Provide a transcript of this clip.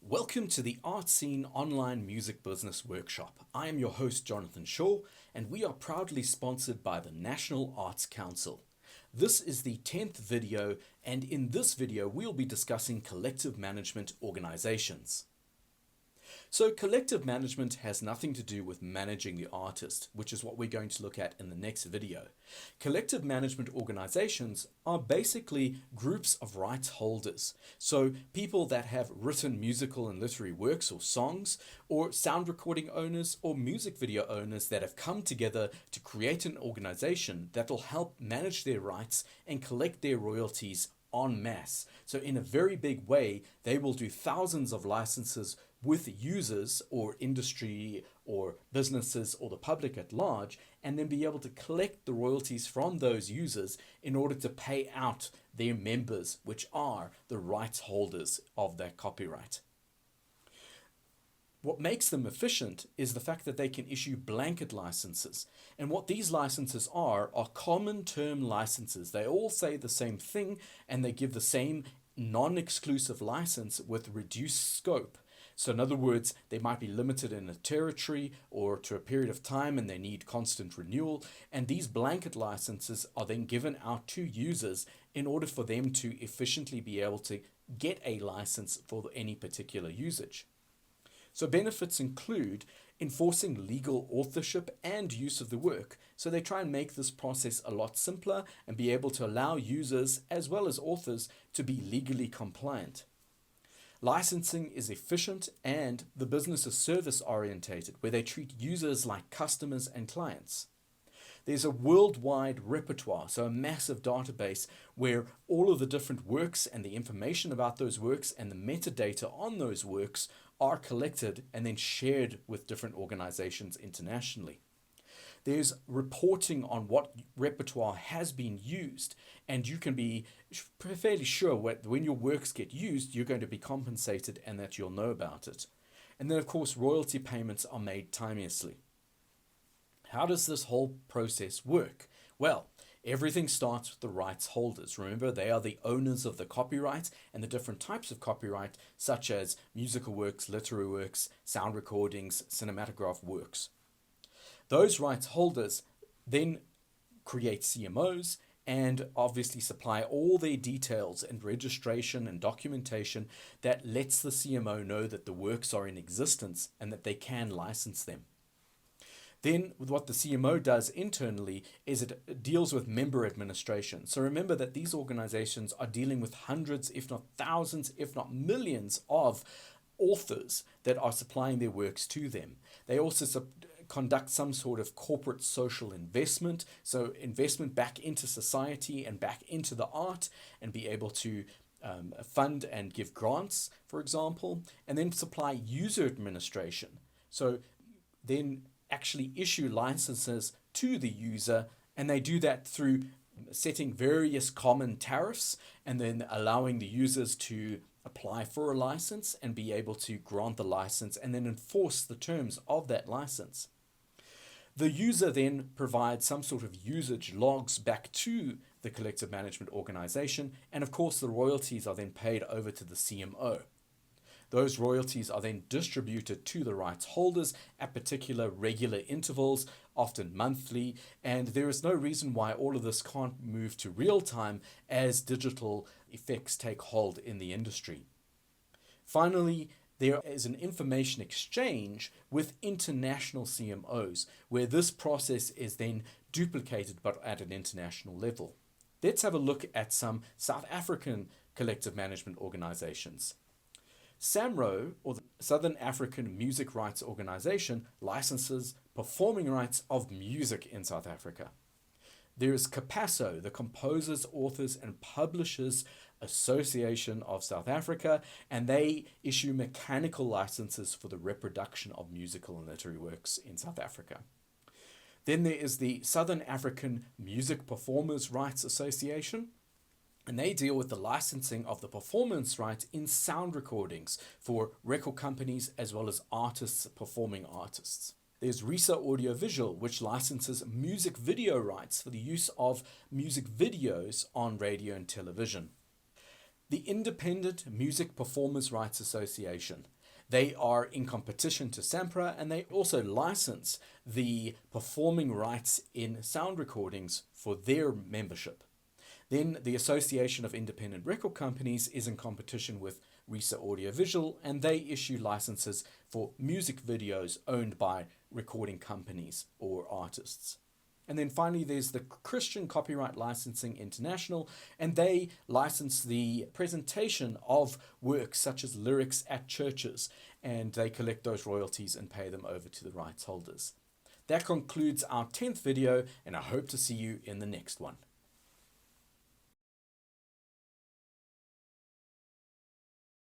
Welcome to the Art Scene Online Music Business Workshop. I am your host, Jonathan Shaw, and we are proudly sponsored by the National Arts Council. This is the 10th video, and in this video, we'll be discussing collective management organizations. So collective management has nothing to do with managing the artist, which is what we're going to look at in the next video. Collective management organizations are basically groups of rights holders. So people that have written musical and literary works or songs, or sound recording owners or music video owners that have come together to create an organization that will help manage their rights and collect their royalties en masse. So in a very big way, they will do thousands of licenses with users or industry or businesses or the public at large, and then be able to collect the royalties from those users in order to pay out their members, which are the rights holders of that copyright. What makes them efficient is the fact that they can issue blanket licenses. And what these licenses are common term licenses. They all say the same thing and they give the same non-exclusive license with reduced scope. So in other words, they might be limited in a territory or to a period of time and they need constant renewal. And these blanket licenses are then given out to users in order for them to efficiently be able to get a license for any particular usage. So benefits include enforcing legal authorship and use of the work. So they try and make this process a lot simpler and be able to allow users as well as authors to be legally compliant. Licensing is efficient and the business is service orientated, where they treat users like customers and clients. There's a worldwide repertoire, so a massive database where all of the different works and the information about those works and the metadata on those works are collected and then shared with different organizations internationally. There's reporting on what repertoire has been used, and you can be fairly sure when your works get used, you're going to be compensated and that you'll know about it. And then, of course, royalty payments are made timeously. How does this whole process work? Well, everything starts with the rights holders. Remember, they are the owners of the copyright and the different types of copyright, such as musical works, literary works, sound recordings, cinematograph works. Those rights holders then create CMOs and obviously supply all their details and registration and documentation that lets the CMO know that the works are in existence and that they can license them. Then what the CMO does internally is it deals with member administration. So remember that these organizations are dealing with hundreds, if not thousands, if not millions of authors that are supplying their works to them. They also conduct some sort of corporate social investment, so investment back into society and back into the art, and be able to fund and give grants, for example, and then supply user administration. So then actually issue licenses to the user, and they do that through setting various common tariffs and then allowing the users to apply for a license and be able to grant the license and then enforce the terms of that license. The user then provides some sort of usage logs back to the collective management organization, and of course the royalties are then paid over to the CMO. Those royalties are then distributed to the rights holders at particular regular intervals, often monthly, and there is no reason why all of this can't move to real time as digital effects take hold in the industry. Finally, there is an information exchange with international CMOs, where this process is then duplicated but at an international level. Let's have a look at some South African collective management organizations. SAMRO, or the Southern African Music Rights Organization, licenses performing rights of music in South Africa. There is CAPASO, the Composers, Authors and Publishers Association of South Africa, and they issue mechanical licenses for the reproduction of musical and literary works in South Africa. Then there is the Southern African Music Performers Rights Association, and they deal with the licensing of the performance rights in sound recordings for record companies as well as artists, performing artists. There's RISA Audiovisual, which licenses music video rights for the use of music videos on radio and television. The Independent Music Performers' Rights Association. They are in competition to SAMPRA, and they also license the performing rights in sound recordings for their membership. Then the Association of Independent Record Companies is in competition with RISA Audiovisual, and they issue licenses for music videos owned by recording companies or artists. And then finally, there's the Christian Copyright Licensing International, and they license the presentation of works such as lyrics at churches, and they collect those royalties and pay them over to the rights holders. That concludes our 10th video, and I hope to see you in the next one.